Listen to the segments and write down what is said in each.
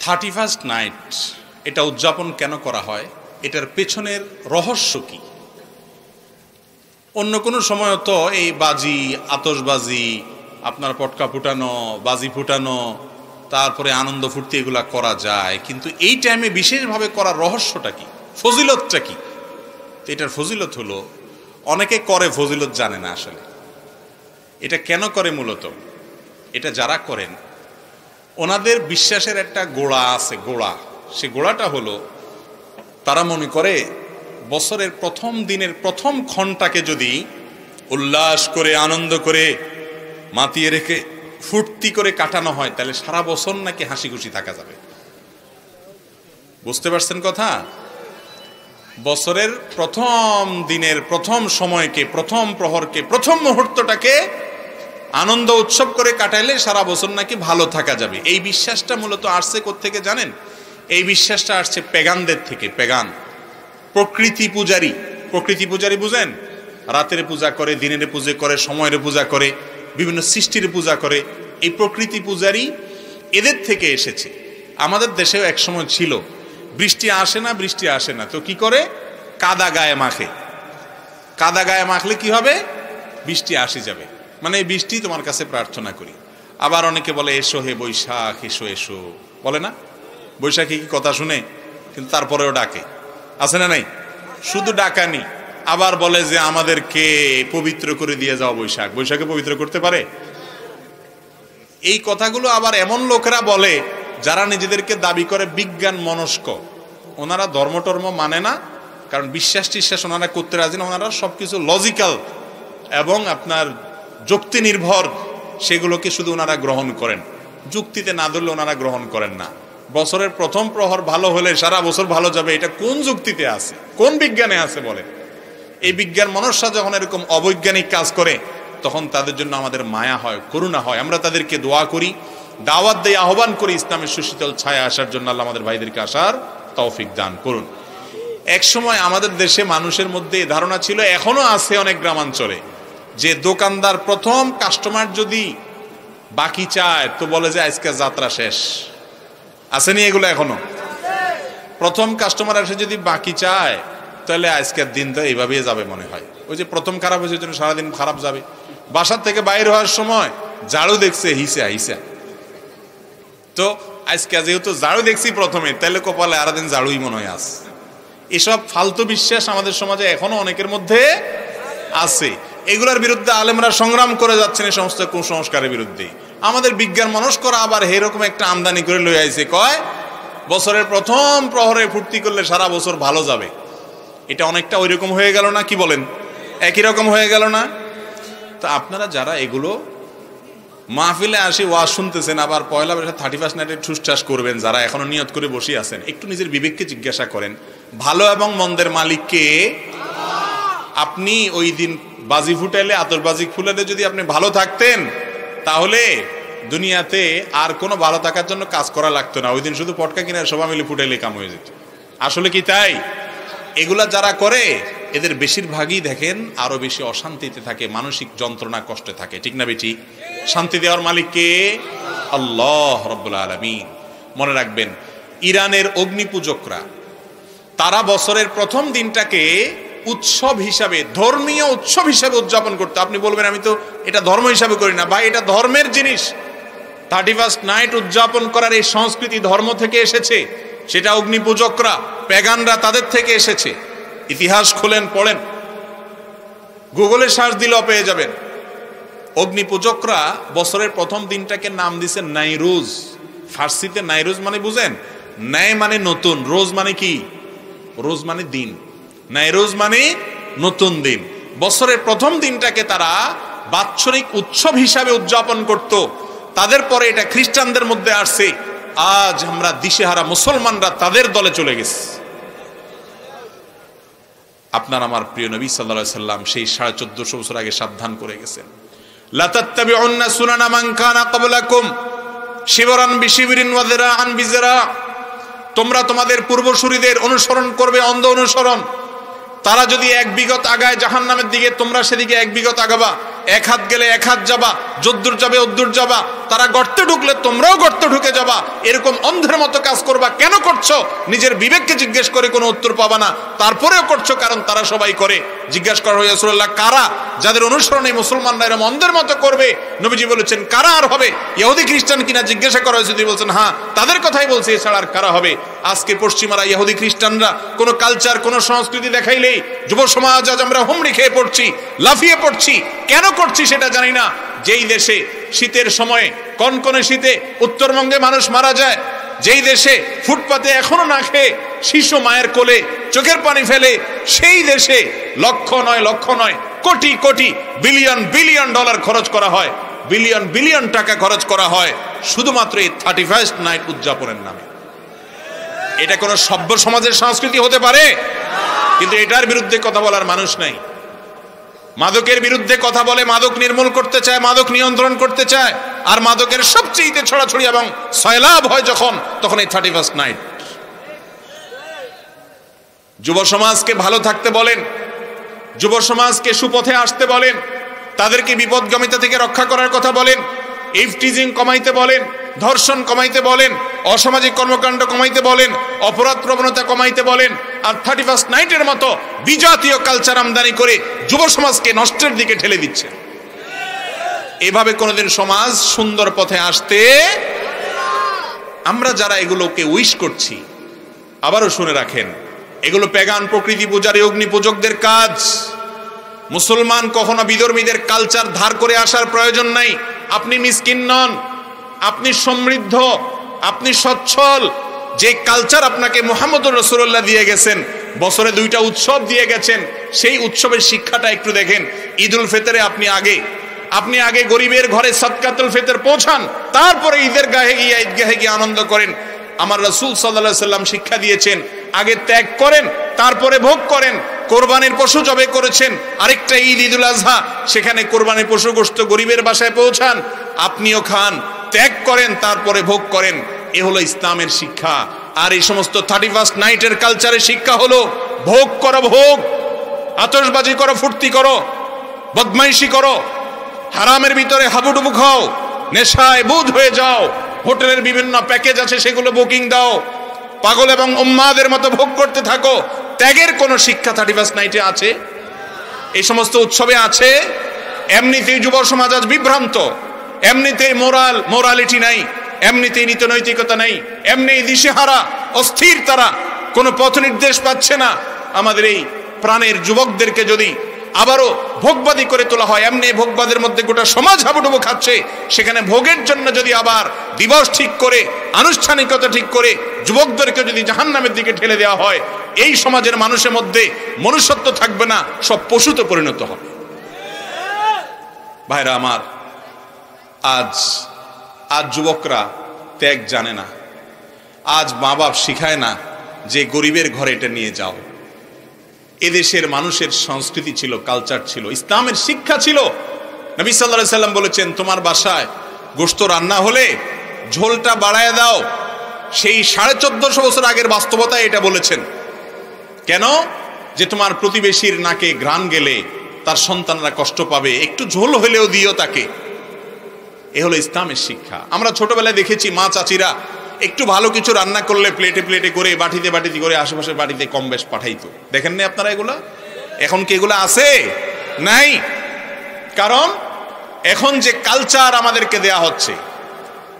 31st night এটা উদযাপন কেন করা হয়, এটার পেছনের রহস্য কি? অন্য কোনো সময় তো এই বাজি, আতশবাজি, আপনার পটকা ফুটানো, বাজি ফুটানো, তারপরে আনন্দ ফুর্তি এগুলা করা যায়, কিন্তু এই টাইমে বিশেষভাবে করার রহস্যটা কি, ফজিলতটা কি? তো এটার ফজিলত হলো, অনেকে করে ফজিলত জানে না আসলে এটা কেন করে। মূলত এটা যারা করেন ওনাদের বিশ্বাসের একটা গোড়া আছে, সে গোড়াটা হলো তারা মনে করে বছরের প্রথম দিনের প্রথম ক্ষণটাকে যদি উল্লাস করে, আনন্দ করে, মাতিয়ে রেখে, ফুর্তি করে কাটানো হয়, তাহলে সারা বছর নাকি হাসি খুশি থাকা যাবে। বুঝতে পারছেন কথা? বছরের প্রথম দিনের প্রথম সময়কে, প্রথম প্রহরকে, প্রথম মুহূর্তটাকে আনন্দ উৎসব করে কাটাইলে সারা বছর নাকি ভালো থাকা যাবে। এই বিশ্বাসটা মূলত আসছে কোত্থেকে জানেন? এই বিশ্বাসটা আসছে পেগানদের থেকে। পেগান প্রকৃতি পূজারী বুঝেন? রাতের পূজা করে, দিনের পূজা করে, সময়ের পূজা করে, বিভিন্ন সৃষ্টির পূজা করে। এই প্রকৃতি পূজারী এদের থেকে এসেছে। আমাদের দেশেও একসময় ছিল, বৃষ্টি আসে না তো কি করে? কাদা গায়ে মাখে। কাদা গায়ে মাখলে কি হবে? বৃষ্টি আসে যাবে, মানে এই বৃষ্টি তোমার কাছে প্রার্থনা করি। আবার অনেকে বলে এসো হে বৈশাখ, এসো, বলে না? বৈশাখী কি কথা শুনে? কিন্তু তারপরেও ডাকে, আছে না নাই? শুধু ডাকানি, আবার বলে যে আমাদেরকে পবিত্র করে দিয়ে যাও বৈশাখে পবিত্র করতে পারে? এই কথাগুলো আবার এমন লোকেরা বলে যারা নিজেদেরকে দাবি করে বিজ্ঞান মনস্ক। ওনারা ধর্ম মানে না, কারণ বিশ্বাস ওনারা করতে রাজি না। ওনারা সবকিছু লজিক্যাল এবং আপনার যুক্তি নির্ভর, সেগুলোকে শুধু ওনারা গ্রহণ করেন, যুক্তিতে না ধরলে ওনারা গ্রহণ করেন না। বছরের প্রথম প্রহর ভালো হলে সারা বছর ভালো যাবে, এটা কোন যুক্তিতে আছে, কোন বিজ্ঞানে আছে বলেন? এই বিজ্ঞান মনস্যা যখন এরকম অবৈজ্ঞানিক কাজ করে, তখন তাদের জন্য আমাদের মায়া হয়, করুণা হয়। আমরা তাদেরকে দোয়া করি, দাওয়াত দেই, আহ্বান করি ইসলামের সুশীতল ছায়া আসার জন্য। আল্লাহ আমাদের ভাইদেরকে আসার তৌফিক দান করুন। এক সময় আমাদের দেশে মানুষের মধ্যে এই ধারণা ছিল, এখনো আছে অনেক গ্রামাঞ্চলে, যে দোকানদার প্রথম কাস্টমার যদি বাকি চায় তো বলে যে আজকে যাত্রা শেষ। আসেনি এগুলো এখনো? প্রথম কাস্টমার এসে যদি বাকি চায়, তাহলে আজকের দিন তো এইভাবেই যাবে মনে হয়। ওই যে প্রথম খারাপ হয়েছে জন্য সারাদিন খারাপ যাবে। বাসার থেকে বাইরে হওয়ার সময় ঝাড়ু দেখছে হিসা, তো আজকে যেহেতু ঝাড়ু দেখছি প্রথমে, তাহলে কপালে আর দিন ঝাড়ুই মনে হয় আস। এসব ফালতু বিশ্বাস আমাদের সমাজে এখনো অনেকের মধ্যে আছে। এগুলোর বিরুদ্ধে আলেমরা সংগ্রাম করে যাচ্ছেন, এই সমস্ত কুসংস্কারের বিরুদ্ধে। আমাদের বিজ্ঞান মনস্করা আবার এরকম একটা আমদানি করে লই আইছে, কয় বছরের প্রথম প্রহরে ফুর্তি করলে সারা বছর ভালো যাবে। এটা অনেকটা ওই রকম হয়ে গেল না? কি বলেন? একই রকম হয়ে গেল না? তা আপনারা যারা এগুলো মাহফিলে আসি ওয়াজ শুনতেছেন, আবার পয়লা বৈশাখ 31st নাইটে ঠুসঠাস করবেন, যারা এখনো নিয়ত করে বসে আছেন, একটু নিজের বিবেককে জিজ্ঞাসা করেন, ভালো এবং মন্দের মালিককে? আপনি ওই দিন বাজি ফুটাইলে, আতশবাজি ফুটাইলে যদি আপনি ভালো থাকতেন, তাহলে দুনিয়াতে আর কোনো ভালো থাকার জন্য কাজ করা লাগতো না। ওই দিন শুধু পটকা কিনে সবাই মিলে ফুটাইলে কাম হয়ে যেত। আসলে কি তাই? এগুলা যারা করে এদের বেশিরভাগই দেখেন আরো বেশি অশান্তিতে থাকে, মানসিক যন্ত্রণা, কষ্টে থাকে। ঠিক না বেটি? শান্তি দেওয়ার মালিক কে? আল্লাহ রাব্বুল আলামিন। মনে রাখবেন, ইরানের অগ্নি পূজকরা তারা বছরের প্রথম দিনটাকে উৎসব হিসাবে, ধর্মীয় উৎসব হিসাবে উদযাপন করতে। আপনি বলবেন আমি তো এটা ধর্ম হিসাবে করি না। ভাই, এটা ধর্মের জিনিস। 31st নাইট উদযাপন করার এই সংস্কৃতি ধর্ম থেকে এসেছে। সেটা অগ্নি পূজকরা, পেগানরা, তাদের থেকে এসেছে। ইতিহাস খোলেন, পড়েন, গুগলে সার্চ দিলেও পেয়ে যাবেন। অগ্নি পূজকরা বছরের প্রথম দিনটাকে নাম দিছে নাইরুজ। ফার্সিতে নাইরুজ মানে বুঝেন? ন্যায় মানে নতুন, রোজ মানে কি? রোজ মানে দিন, নাইরুজ মানে নতুন দিন। বছরের প্রথম দিনটাকে তারা বাৎসরিক উৎসব হিসাবে উদযাপন করত। তাদের পরে এটা খ্রিস্টানদের মধ্যে আসছে। আজ আমরা দিশেহারা মুসলমানরা তাদের দলে চলে গেছি। আপনার আমার প্রিয় নবী সাল্লাল্লাহু আলাইহি সাল্লাম সেই 1450 বছর আগে সাবধান করে গেছেন, লা তাত্তাবিউন্না সুনানা মান কানা ক্বাবলাকুম শিবরান বিশিবরিন ওয়া যিরাআন বিযিরা। তোমরা তোমাদের পূর্বসূরীদের অনুসরণ করবে, অন্ধ অনুসরণ। তারা যদি 1 বিঘত আগায় জাহান্নামের দিকে, তোমরা সেদিকে 1 বিঘত আগাবা। 1 হাত গেলে 1 হাত যাবা। যদ্দূর যাবে অদ্দূর যাবা, তারা গর্তে ঢুকলে তোমরাও গর্তে ঢুকে যাবা, এরকম অন্ধের মতো কাজ করবা। কেন করছো? নিজের বিবেককে জিজ্ঞেস করে কোনো উত্তর পাবা না, তারপরেও করছো কারণ তারা সবাই করে। জিজ্ঞাসা করা হয়, রাসূলুল্লাহ কারা যাদের অনুসরণে মুসলমানরা এরকম অন্ধের মতো করবে? নবীজি বলেছেন কারা আর হবে? ইহুদি খ্রিস্টান কিনা জিজ্ঞাসা করা হয়েছে, তিনি বলছেন হ্যাঁ তাদের কথাই বলছে, এছাড়া আর কারা হবে? আজকে পশ্চিমারা ইহুদি খ্রিস্টানরা কোনো কালচার কোনো সংস্কৃতি দেখাইলেই যুব সমাজ আজ আমরা হুমড়ি খেয়ে পড়ছি, লাফিয়ে পড়ছি। কেন করছি সেটা জানি না। যেই দেশে শীতের সময় কনকনে শীতে উত্তরবঙ্গে মানুষ মারা যায়, যেই দেশে ফুটপাতে এখনো না খেয়ে শিশু মায়ের কোলে চোখের পানি ফেলে, সেই দেশে লক্ষ নয় crore crore billion billion dollar খরচ করা হয়, বিলিয়ন বিলিয়ন টাকা খরচ করা হয় শুধুমাত্র এই 31st নাইট উদযাপনের নামে। এটা কোনো সভ্য সমাজের সংস্কৃতি হতে পারে? কিন্তু এটার বিরুদ্ধে কথা বলার মানুষ নাই। মাদকের বিরুদ্ধে কথা বলে, মাদক নির্মূল করতে চায়, মাদক নিয়ন্ত্রণ করতে চায়, আর মাদকের সবচেয়ে ছড়াছড়ি এবং সয়লাভ হয় যখন, তখন এই 31st নাইট। যুব সমাজকে ভালো থাকতে বলেন, যুব সমাজকে সুপথে আসতে বলেন, তাদেরকে বিপদগামিতা থেকে রক্ষা করার কথা বলেন, ইফটিজিং কমাইতে বলেন, ধর্ষণ কমাইতে বলেন, অসামাজিক কর্মকাণ্ড কমাইতে বলেন, অপরাধ প্রবণতা কমাইতে বলেন। আর 31st নাইটের মতো বিজাতীয় কালচার আমদানি করে যুব সমাজকে নষ্টের দিকে ঠেলে দিচ্ছে। এভাবে কোনোদিন সমাজ সুন্দর পথে আসতে, আমরা যারা এগুলোকে উইশ করছি, আবারও শুনে রাখেন, এগুলো প্যাগান প্রকৃতি পূজারী অগ্নি পূজকদের কাজ। মুসলমান কখনো বিধর্মীদের কালচার ধার করে আসার প্রয়োজন নাই। আপনি মিসকিন নন, আপনি সমৃদ্ধ, আপনি সচ্ছল। যে কালচার আপনাকে মুহাম্মদুর রাসূলুল্লাহ দিয়ে গেছেন, বছরে 2টা উৎসব দিয়ে গেছেন, সেই উৎসবের শিক্ষাটা একটু দেখেন। ঈদুল ফিতরে আপনি আগে গরিবের ঘরে সাদকাতুল ফিতর পৌঁছান, তারপরে ঈদের ঈদগাহে গিয়ে আনন্দ করেন। আমার রাসূল সাল্লাল্লাহু আলাইহি সাল্লাম শিক্ষা দিয়েছেন, আগে ত্যাগ করেন তারপরে ভোগ করেন। কোরবানির পশু জবে করেছেন, আরেকটা ঈদ ঈদুল আজহা, সেখানে কোরবানির পশু গোশত গরিবের বাসায় পৌঁছান, আপনিও খান, ত্যাগ করেন তারপরে ভোগ করেন। এ হলো ইসলামের শিক্ষা। আর এই সমস্ত 31st নাইটের কালচারের শিক্ষা হলো ভোগ করো, ভোগ, আতশবাজি করো, ফুর্তি করো, বদমাইশি করো, হারামের ভিতরে হাবুডুবু খাও, নেশায় বুধ হয়ে যাও, হোটেলের বিভিন্ন প্যাকেজ আছে সেগুলো বুকিং দাও, পাগল এবং উম্মাদের মতো ভোগ করতে থাকো। ত্যাগের কোনো শিক্ষা 31st নাইটে আছে? এই সমস্ত উৎসবে আছে? এমনিতেই যুব সমাজ আজ বিভ্রান্ত, এমনিতেই মোরালিটি নাই, এমনিতেই নীতিনৈতিকতা নাই, এমনি দিশেহারা, অস্থির, তারা কোনো পথ নির্দেশ পাচ্ছে না। আমাদের এই প্রাণের যুবকদেরকে যদি আবারও ভোগবাদী করে তোলা হয়, এমনি ভোগবাদের মধ্যে গোটা সমাজ হাবুডুবু খাচ্ছে, সেখানে ভোগের জন্য যদি আবার দিবস ঠিক করে, আনুষ্ঠানিকতা ঠিক করে যুবকদেরকে যদি জাহান্নামের দিকে ঠেলে দেওয়া হয়, এই সমাজের মানুষের মধ্যে মনুষ্যত্ব থাকবে না, সব পশুতে পরিণত হবে। ভাইরা আমার, আজ যুবকরা ত্যাগ জানে না। আজ মা বাপ শিখায় না যে গরিবের ঘরে এটা নিয়ে যাও। এদেশের মানুষের সংস্কৃতি ছিল, কালচার ছিল, ইসলামের শিক্ষা ছিল। নবী সাল্লাল্লাহু আলাইহি সাল্লাম বলেছেন, তোমার বাসায় গোশত রান্না হলে ঝোলটা বাড়ায় দাও। সেই 1450 বছর আগের বাস্তবতা এটা বলেছেন। কেন? যে তোমার প্রতিবেশীর নাকে ঘ্রাণ গেলে তার সন্তানরা কষ্ট পাবে, একটু ঝোল হলেও দিও তাকে। এ হলো ইসলামের শিক্ষা। আমরা ছোটবেলায় দেখেছি মা চাচিরা একটু ভালো কিছু রান্না করলে প্লেটে প্লেটে করে, বাটিতে বাটিতে করে আশেপাশের বাড়িতে কম বেশ পাঠাইতো। দেখেন না আপনারা এগুলা? এখন কি এগুলা আছে? নাই। কারণ এখন যে কালচার আমাদেরকে দেয়া হচ্ছে,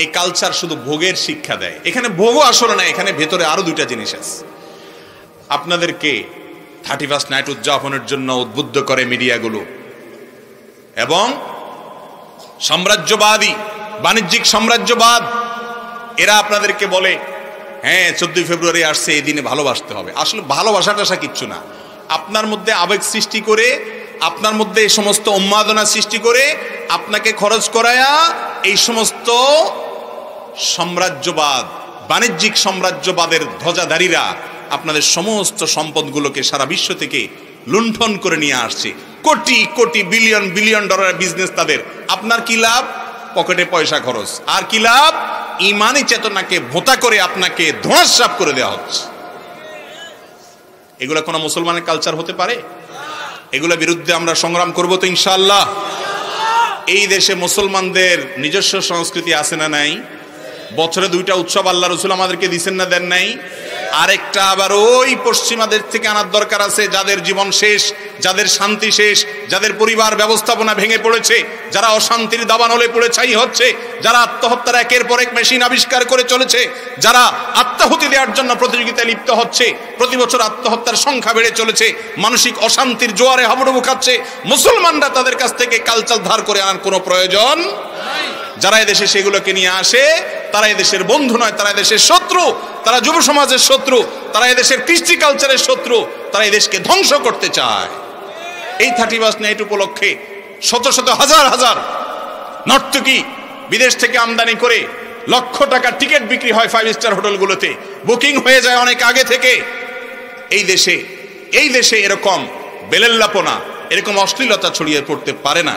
এই কালচার শুধু ভোগের শিক্ষা দেয়। এখানে ভোগও আসলে না, এখানে ভেতরে আরো 2টা জিনিস আছে। আপনাদেরকে 31st নাইট উদযাপনের জন্য উদ্বুদ্ধ করে মিডিয়াগুলো, এবং সাম্রাজ্যবাদী, বাণিজ্যিক সাম্রাজ্যবাদ, এরা আপনাদেরকে বলে হ্যাঁ 14 ফেব্রুয়ারি আসছে, এই দিনে ভালোবাসতে হবে। আসলে ভালোবাসাটা কিচ্ছু না। আপনার মধ্যে আবেগ সৃষ্টি করে, আপনার মধ্যে এই সমস্ত উন্মাদনা সৃষ্টি করে আপনাকে খরচ করায়া এই সমস্ত সাম্রাজ্যবাদ, বাণিজ্যিক সাম্রাজ্যবাদের ধ্বজাধারীরা আপনাদের সমস্ত সম্পদগুলোকে সারা বিশ্ব থেকে লুণ্ঠন করে নিয়ে আসছে। কোটি কোটি বিলিয়ন বিলিয়ন ডলারের বিজনেস তাদের। আপনার কি লাভ? পকেটে পয়সা খরচ। আর কি লাভ? ইমানি চেতনাকে ভোঁতা করে আপনাকে ধোঁয়াশাপ করে দেওয়া হচ্ছে। এগুলা কোনো মুসলমানের কালচার হতে পারে? এগুলোর বিরুদ্ধে আমরা সংগ্রাম করব তো ইনশাআল্লাহ। এই দেশে মুসলমানদের নিজস্ব সংস্কৃতি আছে না নাই? বছরে 2টা উৎসব আল্লাহ রসুল আমাদেরকে দিচ্ছেন না, দেন নাই? আরেকটা আবার ওই পশ্চিমাদের থেকে আনার দরকার আছে, যাদের জীবন শেষ, যাদের শান্তি শেষ, যাদের পরিবার ব্যবস্থাপনা ভেঙে পড়েছে, যারা অশান্তির দাবানলে পড়ে ছাই হচ্ছে, যারা আত্মহত্যার একের পর এক মেশিন আবিষ্কার করে চলেছে, যারা আত্মাহুতি দেওয়ার জন্য প্রতিযোগিতায় লিপ্ত হচ্ছে, প্রতি বছর আত্মহত্যার সংখ্যা বেড়ে চলেছে, মানসিক অশান্তির জোয়ারে হাবুডুবু খাচ্ছে, মুসলমানরা তাদের কাছ থেকে কালচার ধার করে আনার কোনো প্রয়োজন। যারা এদেশে সেগুলোকে নিয়ে আসে তারা এদেশের বন্ধু নয়, তারা এদেশের শত্রু, তারা যুব সমাজের শত্রু, তারা এদেশের কৃষ্টি কালচারের শত্রু, তারা এদেশকে ধ্বংস করতে চায়। এই 31 নাইট উপলক্ষে শত শত হাজার হাজার নর্তকী বিদেশ থেকে আমদানি করে লক্ষ টাকার টিকিট বিক্রি হয় 5 স্টার হোটেলগুলোতে, বুকিং হয়ে যায় অনেক আগে থেকে। এই দেশে এরকম বেলেল্লাপনা, এরকম অশ্লীলতা ছড়িয়ে পড়তে পারে না।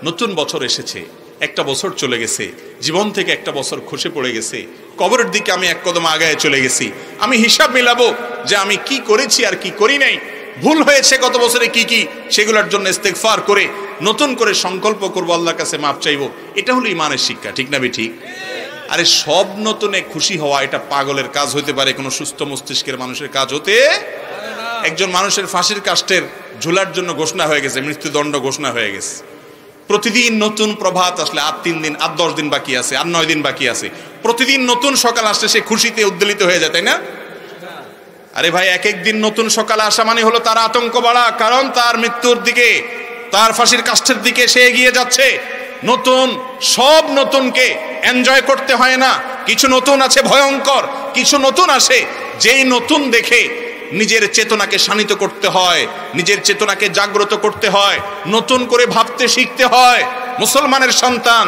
নতুন বছর এসেছে, একটা বছর চলে গেছে, জীবন থেকে একটা বছর খসে পড়ে গেছে, কবরের দিকে আমি এক কদম আগায় চলে গেছি। আমি হিসাব মিলাবো যে আমি কি করেছি আর কি করি নাই, ভুল হয়েছে গত বছরে কি কি, সেগুলোর জন্য ইস্তেগফার করে নতুন করে সংকল্প করবো, আল্লাহর কাছে মাপ চাইবো। এটা হলো ইমানের শিক্ষা, ঠিক না ঠিক? আরে সব নতুনে খুশি হওয়া এটা পাগলের কাজ হতে পারে, কোনো সুস্থ মস্তিষ্কের মানুষের কাজ হতে। একজন মানুষের ফাঁসির কাষ্টের ঝুলার জন্য ঘোষণা হয়ে গেছে, মৃত্যুদণ্ড ঘোষণা হয়ে গেছে, প্রতিদিন নতুন প্রভাত আসলে, আর 3 দিন, আর 10 দিন বাকি আছে, আর 9 দিন বাকি আছে, প্রতিদিন নতুন সকাল আসলে সে খুশিতে উদ্বেলিত হয়ে যায়, তাই না? আরে ভাই, এক এক দিন নতুন সকালে আসা মানে হলো তার আতঙ্ক বাড়া, কারণ তার মৃত্যুর দিকে, তার ফাঁসির কাষ্ঠের দিকে সে এগিয়ে যাচ্ছে। নতুন, সব নতুনকে এনজয় করতে হয় না, কিছু নতুন আছে ভয়ঙ্কর, কিছু নতুন আসে যেই নতুন দেখে নিজের চেতনাকে শানিত করতে হয়, নিজের চেতনাকে জাগ্রত করতে হয়, নতুন করে ভাবতে শিখতে হয়। মুসলমানের সন্তান,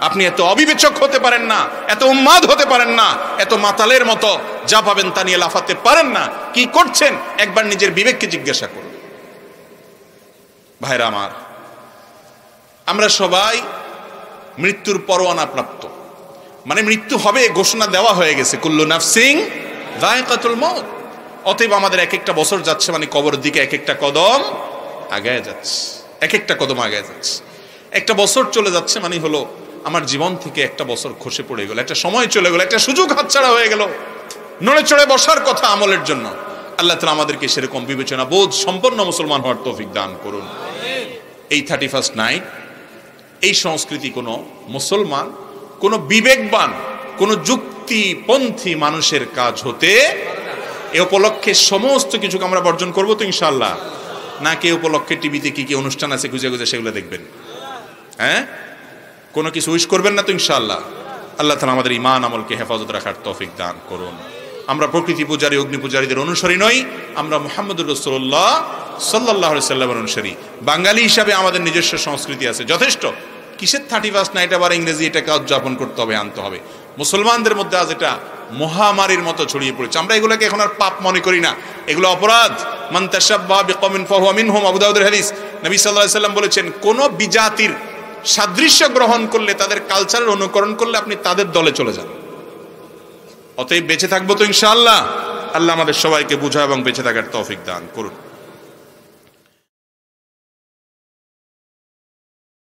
আপনি এত অবিবেচক হতে পারেন না, এত উন্মাদ হতে পারেন না, এত মাতালের মতো যা পাবেন তা নিয়ে লাফাতে পারেন না। কি করছেন একবার নিজের বিবেককে জিজ্ঞাসা করুন। ভাইরা আমার, আমরা সবাই মৃত্যুর পরোয়ানা প্রাপ্ত, মানে মৃত্যু হবে ঘোষণা দেওয়া হয়ে গেছে, কুল্লু নাফসিন যায়কাতুল মউত। অতএব আমাদের এক একটা বছর যাচ্ছে মানে কবরের দিকে এক একটা কদম আগায় যাচ্ছে, এক একটা কদম আগায় যাচ্ছে। একটা বছর চলে যাচ্ছে মানে হলো আমার জীবন থেকে একটা বছর খসে পড়ে গেল, একটা সময় চলে গেল, একটা সুযোগ হাতছাড়া হয়ে গেল। নড়ে চড়ে বসার কথা আমলের জন্য। আল্লাহ তাআলা আমাদেরকে সেরকম বিবেচনা বোধ সম্পন্ন মুসলমান হওয়ার তৌফিক দান করুন। এই 31 নাইট, এই সংস্কৃতি কোনো মুসলমান, কোনো বিবেকবান, কোনো যুক্তিপন্থী মানুষের কাজ হতে। এ উপলক্ষে সমস্ত কিছুকে আমরা বর্জন করবো তো ইনশাআল্লাহ, নাকি এ উপলক্ষে টিভিতে কি কি অনুষ্ঠান আছে খুঁজে খুঁজে সেগুলো দেখবেন? হ্যাঁ, কোনো কিছু উইশ করবেন না তো ইনশাআল্লাহ। আল্লাহ তাআলা আমাদের ঈমান আমলকে হেফাজত রাখার তৌফিক দান করুন। আমরা প্রকৃতি পূজারী, অগ্নি পূজারীদের অনুসারী নই, আমরা মুহাম্মদুর রাসূলুল্লাহ সাল্লাল্লাহু আলাইহি সাল্লামের অনুসারী। বাঙালি হিসাবে আমাদের নিজস্ব সংস্কৃতি আছে, যথেষ্ট। কিসের 31 নাইট আবার ইংরেজি এটাকে উদযাপন করতে হবে, আনতে হবে? মুসলমানদের মধ্যে আজ এটা মহামারীর মতো ছড়িয়ে পড়েছে। আমরা এগুলোকে এখন আর পাপ মনে করি না, এগুলো অপরাধ। মান তাশাব্বাহা বিকওমিন ফাহুয়া মিনহুম, আবু দাউদের হাদিস। নবী সাল্লাল্লাহু আলাইহি সাল্লাম বলেছেন, কোন বিজাতির সাদৃশ্য গ্রহণ করলে, তাদের কালচারের অনুকরণ করলে আপনি তাদের দলে চলে যান। অতএব বেঁচে থাকবো তো ইনশাআল্লাহ। আল্লাহ আমাদের সবাইকে বুঝা এবং বেঁচে থাকার তৌফিক দান করুন।